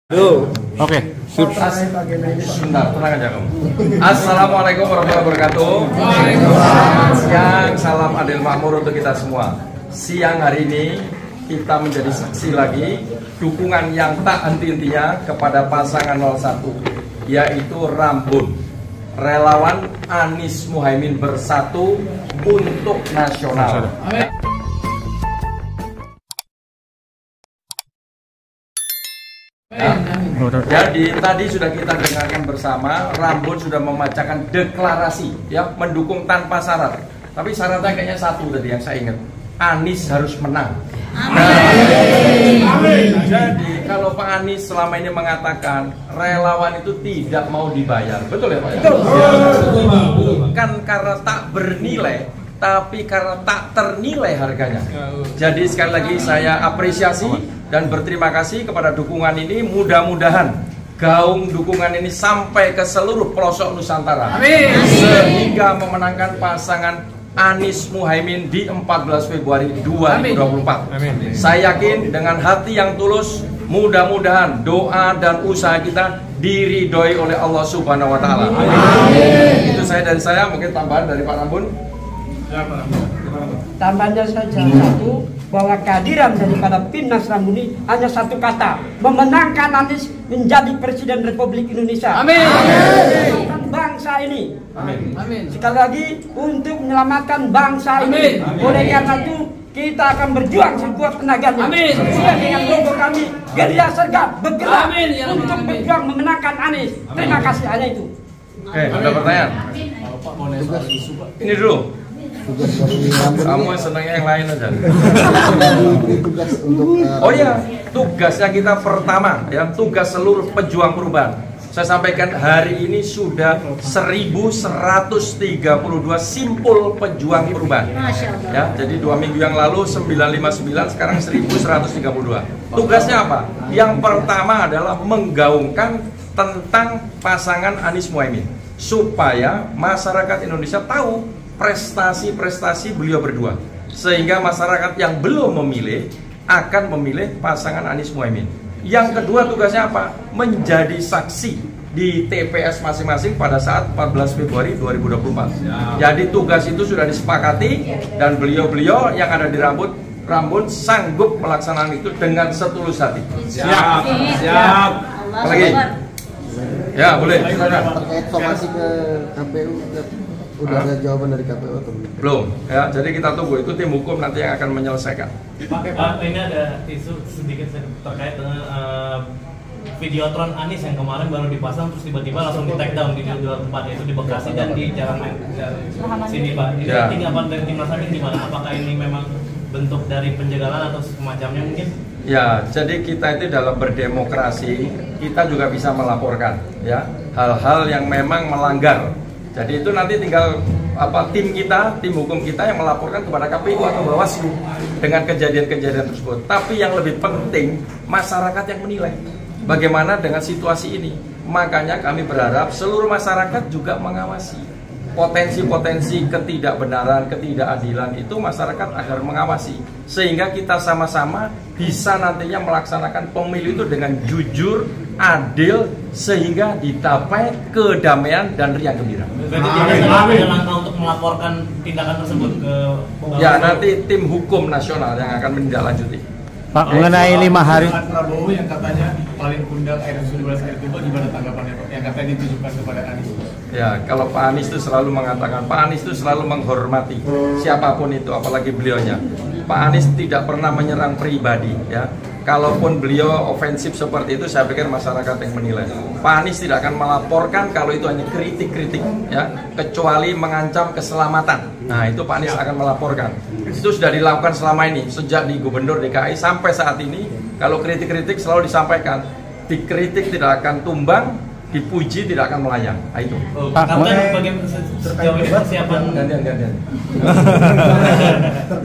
Oke. Sebentar, tenang aja kamu. Assalamualaikum warahmatullahi wabarakatuh. Siang, salam adil makmur untuk kita semua. Siang hari ini kita menjadi saksi lagi dukungan yang tak henti-hentinya kepada pasangan 01, yaitu Rambun. Relawan Anies Muhaimin bersatu untuk nasional. Jadi tadi sudah kita dengarkan bersama, Rambun sudah membacakan deklarasi ya, mendukung tanpa syarat. Tapi syaratnya kayaknya satu tadi yang saya ingat, Anies harus menang. Jadi kalau Pak Anies selama ini mengatakan relawan itu tidak mau dibayar, betul ya Pak? Betul. Bukan karena tak bernilai, tapi karena tak ternilai harganya. Jadi sekali lagi saya apresiasi dan berterima kasih kepada dukungan ini. Mudah-mudahan gaung dukungan ini sampai ke seluruh pelosok Nusantara. Amin. Sehingga memenangkan pasangan Anies Muhaimin di 14 Februari 2024. Amin. Saya yakin dengan hati yang tulus, mudah-mudahan doa dan usaha kita diridhoi oleh Allah Subhanahu wa taala. Amin. Itu saya dari saya, mungkin tambahan dari Pak Rambun. Ya, Pak Rambun. Tambahannya saja satu, bahwa kehadiran daripada Timnas Rambun ini hanya satu kata, memenangkan Anies menjadi Presiden Republik Indonesia. Amin. Menyelamatkan bangsa ini. Amin. Amin. Sekali lagi untuk menyelamatkan bangsa ini. Oleh karena itu kita akan berjuang sekuat tenaganya. Amin. Sesuai dengan logo kami, Gerilya Sergap bergerak untuk berjuang memenangkan Anies. Terima kasih, hanya itu. Oke, ada pertanyaan? Ini dulu. Kamu senangnya yang lain aja. Oh iya, tugasnya kita pertama ya, tugas seluruh pejuang perubahan. Saya sampaikan hari ini sudah 1132 simpul pejuang perubahan. Ya, jadi 2 minggu yang lalu 959, sekarang 1132. Tugasnya apa? Yang pertama adalah menggaungkan tentang pasangan Anies Muhaimin supaya masyarakat Indonesia tahu prestasi-prestasi beliau berdua, sehingga masyarakat yang belum memilih akan memilih pasangan Anies Muhaimin. Yang kedua tugasnya apa? Menjadi saksi di TPS masing-masing pada saat 14 Februari 2024. Jadi tugas itu sudah disepakati dan beliau-beliau yang ada di Rambun sanggup melaksanakan itu dengan setulus hati. Siap. Siap. Lagi. Ya, boleh. Terkait somasi ke KPU, udah ada jawaban dari KPU atau belum? Ya, jadi kita tunggu, itu tim hukum nanti yang akan menyelesaikan. Pak, ini ada isu sedikit terkait dengan videotron Anies yang kemarin baru dipasang terus tiba-tiba langsung di take down di dua tempat, yaitu di Bekasi dan di Jalan sini Pak. Ini tinggal dari Timnas Amin gimana? Apakah ini memang bentuk dari penjagalan atau semacamnya mungkin? Ya, jadi kita itu dalam berdemokrasi kita juga bisa melaporkan ya hal-hal yang memang melanggar. Jadi itu nanti tinggal tim kita, tim hukum kita yang melaporkan kepada KPU atau Bawaslu dengan kejadian-kejadian tersebut. Tapi yang lebih penting masyarakat yang menilai bagaimana dengan situasi ini. Makanya kami berharap seluruh masyarakat juga mengawasi potensi-potensi ketidakbenaran, ketidakadilan itu masyarakat agar mengawasi, sehingga kita sama-sama bisa nantinya melaksanakan pemilu itu dengan jujur, adil, sehingga dicapai kedamaian dan riang gembira. Berarti ada langkah untuk melaporkan tindakan tersebut ke ya, nanti tim hukum nasional yang akan menindaklanjuti. Pak, mengenai 5 hari Prabowo yang katanya paling kundang air 12 air tuba, gimana tanggapannya Pak? Yang katanya ditujukan kepada Anies. Ya, kalau Pak Anies itu selalu mengatakan, Pak Anies itu selalu menghormati siapapun itu, apalagi beliaunya. Pak Anies tidak pernah menyerang pribadi ya. Kalaupun beliau ofensif seperti itu, saya pikir masyarakat yang menilai. Pak Anies tidak akan melaporkan kalau itu hanya kritik-kritik ya, kecuali mengancam keselamatan. Nah, itu Pak Anies akan melaporkan. Itu sudah dilakukan selama ini, sejak di Gubernur DKI sampai saat ini. Kalau kritik-kritik selalu disampaikan, dikritik tidak akan tumbang, dipuji tidak akan melayang. Nah, itu. Pak, bagaimana sejauh ini persiapan gantian.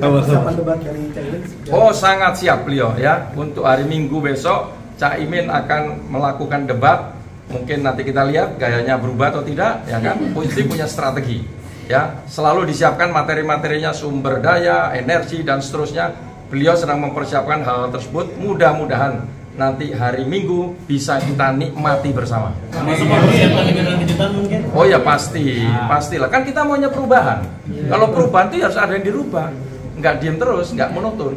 persiapan debat dari Caimin? Oh, sangat siap beliau ya. Untuk hari Minggu besok Caimin akan melakukan debat. Mungkin nanti kita lihat gayanya berubah atau tidak, ya kan? Pasti punya strategi. Ya, selalu disiapkan materi-materinya, sumber daya, energi dan seterusnya. Beliau sedang mempersiapkan hal tersebut. Mudah-mudahan nanti hari Minggu bisa kita nikmati bersama. Masuk mempersiapkan dengan kejutan mungkin? Oh ya pasti, pastilah. Kan kita maunya perubahan. Kalau perubahan itu harus ada yang dirubah. Nggak diem terus, nggak monoton.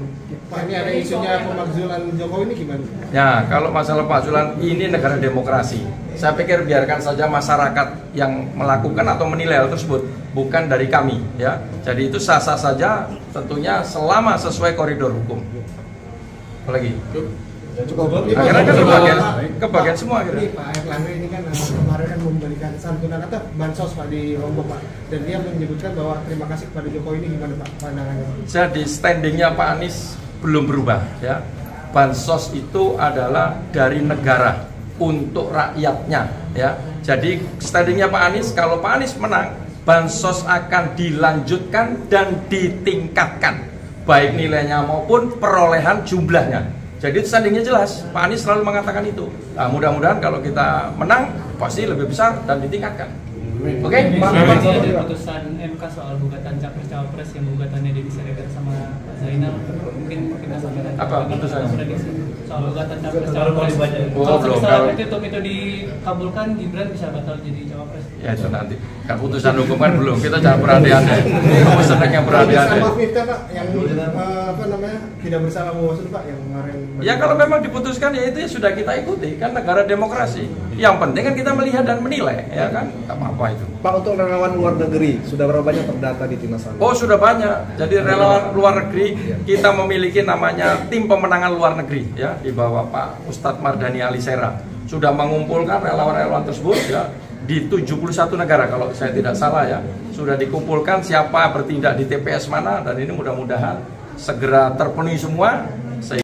Pak, ini ada isunya pemakzulan Jokowi ini gimana? Ya, kalau masalah pemakzulan, ini negara demokrasi. Saya pikir biarkan saja masyarakat yang melakukan atau menilai hal tersebut, bukan dari kami. Ya, jadi itu sah-sah saja, tentunya selama sesuai koridor hukum. Apalagi? Cukup. Akhirnya kan kebagian semua akhirnya. Ini Pak Erlangga ini kan kemarin kan memberikan santunan atau bansos Pak di Lombok Pak, dan dia menyebutkan bahwa terima kasih kepada Jokowi, ini gimana Pak pandangannya? Jadi standingnya Pak Anies belum berubah ya. Bansos itu adalah dari negara untuk rakyatnya ya. Jadi standingnya Pak Anies, kalau Pak Anies menang, bansos akan dilanjutkan dan ditingkatkan, baik nilainya maupun perolehan jumlahnya. Jadi standingnya jelas, Pak Anies selalu mengatakan itu. Nah, mudah-mudahan kalau kita menang pasti lebih besar dan ditingkatkan. Oke? Tadi ada putusan MK soal gugatan capres-cawapres yang gugatannya diserahkan sama Pak Zainal. Mungkin kita sampaikan. Apa putusannya? Soal gugatan capres-cawapres. Oh, belum. Kalau itu dikabulkan, Gibran bisa batal jadi cawapres. Ya itu nanti. Kan putusan hukum kan belum. Kita jangan berandai-andai. Kamu senang yang berandai-andai. Sama Miftah Pak, yang apa namanya tidak bersalah Bawaslu Pak, yang kemarin. Ya kalau memang diputuskan ya itu ya sudah kita ikuti, kan negara demokrasi. Yang penting kan kita melihat dan menilai, ya kan, nggak apa-apa itu. Pak, untuk relawan luar negeri sudah berapa banyak terdata di Timnas Amin? Oh sudah banyak. Jadi relawan luar negeri kita memiliki namanya tim pemenangan luar negeri, ya di bawah Pak Ustadz Mardhani Alisera sudah mengumpulkan relawan-relawan tersebut ya di 71 negara kalau saya tidak salah ya, sudah dikumpulkan siapa bertindak di TPS mana, dan ini mudah-mudahan segera terpenuhi semua